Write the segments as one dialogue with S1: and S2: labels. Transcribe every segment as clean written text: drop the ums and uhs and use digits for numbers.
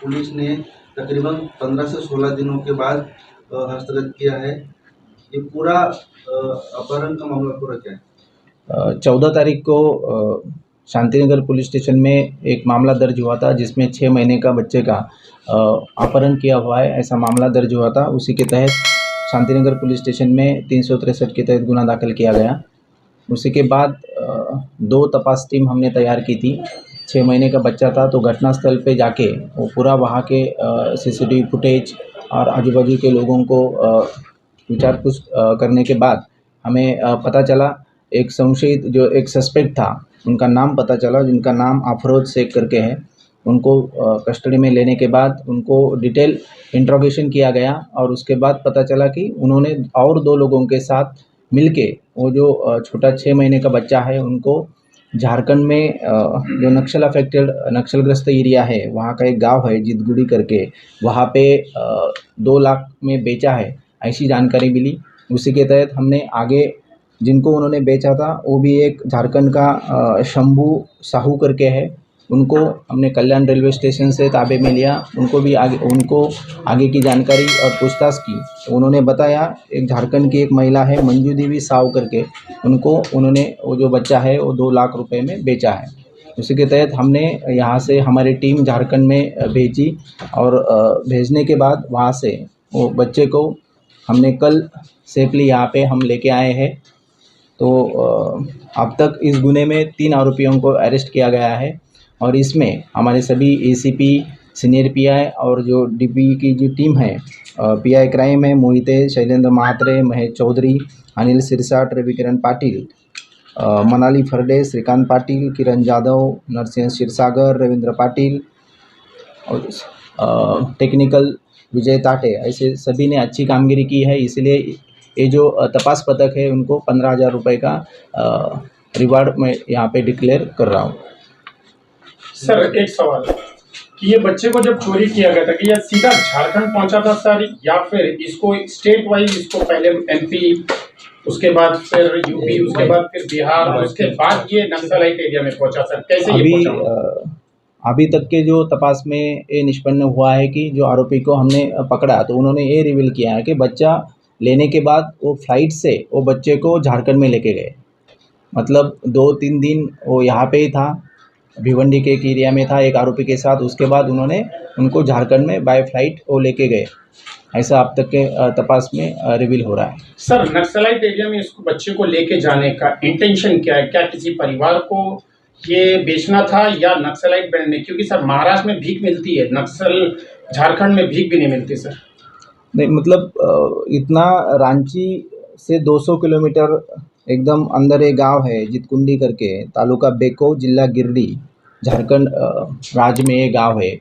S1: Police ने तकरीबन 15 से 16 दिनों के बाद हस्तगत किया है। ये पूरा अपहरण का मामला पूरा क्या है?
S2: 14 तारीख को शांतिनगर पुलिस स्टेशन में एक मामला दर्ज हुआ था, जिसमें 6 महीने का बच्चे का अपहरण किया हुआ है, ऐसा मामला दर्ज हुआ था। उसी के तहत शांतिनगर पुलिस स्टेशन में 363 के तहत गुना दाखिल किया गया। उसी के बाद 2 तपास टीम हमने तैयार की थी। 6 महीने का बच्चा था, तो घटनास्थल पे जाके वो पूरा वहाँ के सीसीटीवी फुटेज और आजू बाजू के लोगों को विचार पूछ करने के बाद हमें पता चला, एक संशयित जो एक सस्पेक्ट था, उनका नाम पता चला, जिनका नाम अफरोज शेख करके है। उनको कस्टडी में लेने के बाद उनको डिटेल इंट्रोगेशन किया गया और उसके बाद पता चला कि उन्होंने और 2 लोगों के साथ मिलके वो जो छोटा 6 महीने का बच्चा है, उनको झारखंड में जो नक्सल अफेक्टेड नक्सलग्रस्त एरिया है, वहाँ का एक गांव है जितगुड़ी करके, वहाँ पे 2 लाख में बेचा है, ऐसी जानकारी मिली। उसी के तहत हमने आगे जिनको उन्होंने बेचा था, वो भी एक झारखंड का शंभू साहू करके है, उनको हमने कल्याण रेलवे स्टेशन से ताबे में लिया। उनको आगे की जानकारी और पूछताछ की, तो उन्होंने बताया एक झारखंड की एक महिला है मंजू देवी साव करके, उनको उन्होंने वो जो बच्चा है वो 2 लाख रुपए में बेचा है। उसी के तहत हमने यहाँ से हमारी टीम झारखंड में भेजी और भेजने के बाद वहाँ से वो बच्चे को हमने कल सेफली यहाँ पे हम लेके आए हैं। तो अब तक इस गुने में 3 आरोपियों को अरेस्ट किया गया है और इसमें हमारे सभी एसीपी, सीनियर पीआई और जो डीपी की जो टीम है, पीआई क्राइम है मोहिते, शैलेंद्र महात्रे, महेश चौधरी, अनिल सिरसाट, रविकिरण पाटिल, मनाली फरडे, श्रीकांत पाटिल, किरण जाधव, नरसिंह क्षीरसागर, रविंद्र पाटिल और टेक्निकल विजय ताटे, ऐसे सभी ने अच्छी कामगिरी की है। इसलिए ये जो तपास पथक है, उनको 15,000 रुपये का रिवार्ड मैं यहाँ पे डिक्लेयर कर रहा हूँ।
S3: सर एक सवाल कि ये बच्चे को जब चोरी किया गया था कि यह सीधा झारखंड पहुंचा था सर, या फिर इसको स्टेट वाइज, इसको पहले एमपी, उसके बाद फिर यूपी, उसके बाद फिर बिहार, उसके बाद ये नक्सलाइट एरिया में पहुंचा सर, कैसे ये पहुंचा?
S2: अभी तक के जो तपास में ये निष्पन्न हुआ है कि जो आरोपी को हमने पकड़ा, तो उन्होंने ये रिवील किया है कि बच्चा लेने के बाद वो फ्लाइट से वो बच्चे को झारखंड में लेके गए। मतलब 2-3 दिन वो यहाँ पे ही था, भिवंडी के एक एरिया में था एक आरोपी के साथ। उसके बाद उन्होंने उनको झारखंड में बाय फ्लाइट वो लेके गए, ऐसा अब तक के तपास में रिवील हो रहा है।
S3: सर नक्सलाइट एरिया में इसको बच्चे को लेके जाने का इंटेंशन क्या है? क्या किसी परिवार को ये बेचना था या नक्सलाइट बनने? क्योंकि सर महाराष्ट्र में भीख मिलती है, नक्सल झारखंड में भीख भी नहीं मिलती सर।
S2: नहीं, मतलब इतना रांची से 200 किलोमीटर एकदम अंदर एक गांव है जितकुंडी करके, तालुका बेको, जिला गिरिडीह, झारखंड राज्य में ये गांव है।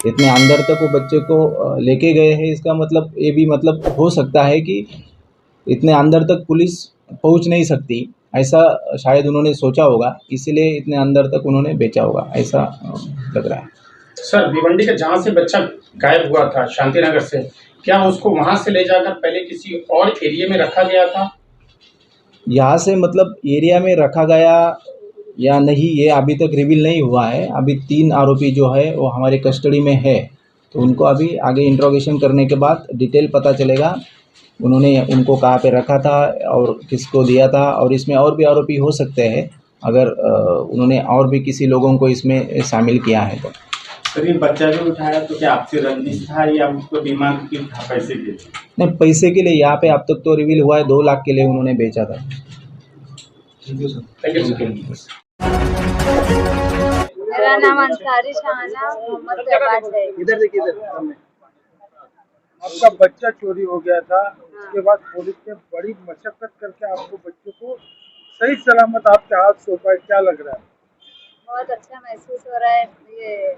S2: इतने अंदर तक वो बच्चे को लेके गए हैं, इसका मतलब ये भी मतलब हो सकता है कि इतने अंदर तक पुलिस पहुंच नहीं सकती, ऐसा शायद उन्होंने सोचा होगा, इसीलिए इतने अंदर तक उन्होंने बेचा होगा, ऐसा लग रहा है।
S3: सर भिवंडी का जहाँ से बच्चा गायब हुआ था शांतिनगर से, क्या उसको वहां से ले जाकर पहले किसी और एरिया में रखा गया था?
S2: यहाँ से मतलब एरिया में रखा गया या नहीं, ये अभी तक रिवील नहीं हुआ है। अभी 3 आरोपी जो है वो हमारे कस्टडी में है, तो उनको अभी आगे इंट्रोगेशन करने के बाद डिटेल पता चलेगा उन्होंने उनको कहाँ पे रखा था और किसको दिया था। और इसमें और भी आरोपी हो सकते हैं अगर उन्होंने और भी किसी लोगों को इसमें शामिल किया है तो।
S4: सर ये बच्चा जो उठाया तो क्या आपसे रंजिश था या उसको डिमांड की था पैसे के लिए?
S2: नहीं, पैसे के लिए। यहाँ पे अब तक तो रिवील हुआ है 2 लाख के लिए उन्होंने बेचा था।
S1: Thank you sir.
S3: Thank you.
S5: मेरा नाम अंसारी शाहाना मोहम्मद शहबाज है।
S6: इधर देखिए, इधर आपका बच्चा चोरी हो गया था, उसके बाद पुलिस ने बड़ी मशक्कत करके आपको बच्चे को सही सलामत आपके हाथ सौंपा, क्या लग रहा है?
S5: बहुत अच्छा महसूस हो रहा है। ये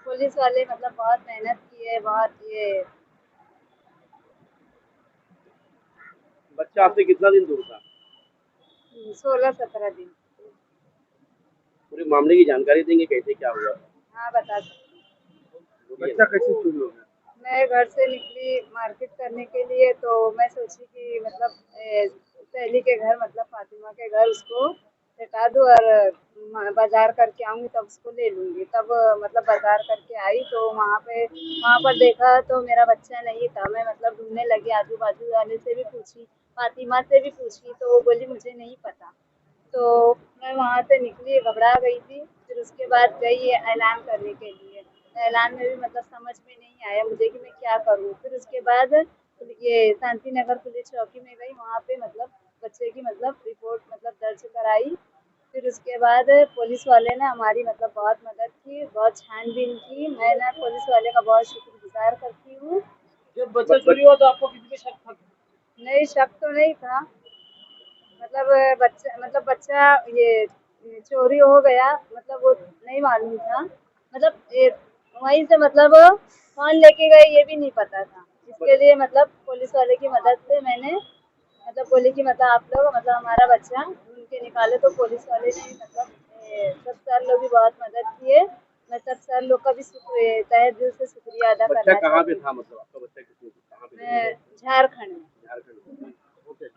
S5: पुलिस वाले मतलब बहुत मेहनत की है, बहुत ये।
S6: बच्चा आपसे कितना दिन दूर था?
S5: 16-17 दिन।
S6: पूरे मामले की जानकारी देंगे, कैसे क्या हुआ?
S5: हाँ बता सकती हूँ।
S6: बच्चा कैसे चोरी हो गया?
S5: मैं घर से निकली मार्केट करने के लिए, तो मैं सोची कि मतलब सहेली के घर, मतलब फातिमा के घर उसको हटा दूँ और बाजार करके आऊँगी तब उसको ले लूँगी। तब मतलब बाजार करके आई तो वहाँ पर देखा तो मेरा बच्चा नहीं था। मैं मतलब ढूँढने लगी, आजू-बाजू वाले से भी पूछी, फातिमा से भी पूछी तो वो बोली मुझे नहीं पता। तो मैं वहाँ से निकली, घबरा गई थी। फिर उसके बाद गई ऐलान करने के लिए। ऐलान में भी मतलब समझ में नहीं आया मुझे कि मैं क्या करूँ। फिर उसके बाद ये शांति नगर पुलिस चौकी में गई, वहाँ पे मतलब बच्चे की मतलब रिपोर्ट मतलब दर्ज कराई। फिर उसके बाद पुलिस वाले ने हमारी मतलब बहुत मदद की, बहुत छानबीन की। मैं ना पुलिस वाले का बहुत शुक्रगुज़ार करती हूँ।
S6: जब बच्चा चोरी हुआ तो आपको किसी पे शक था?
S5: नहीं, शक तो नहीं था। बच्चा ये चोरी हो गया मतलब वो नहीं मालूम था। मतलब ये वहीं से मतलब कौन लेके गए ये भी नहीं पता था। इसके लिए मतलब पुलिस वाले की मदद से मैंने मतलब बोली कि मतलब आप लोग मतलब हमारा बच्चा ढूँढ के निकाले तो पुलिस वाले ने मतलब सब सर लोग भी बहुत मदद किए। मैं सब सर लोग का भी तहे दिल से शुक्रिया अदा करना
S6: बच्चा कहाँ पे
S5: चाहती
S6: था,
S5: हूँ।
S6: मतलब आपका बच्चा किस कहाँ पे?
S5: मैं झारखंड में।
S6: झारखंड में। ओके।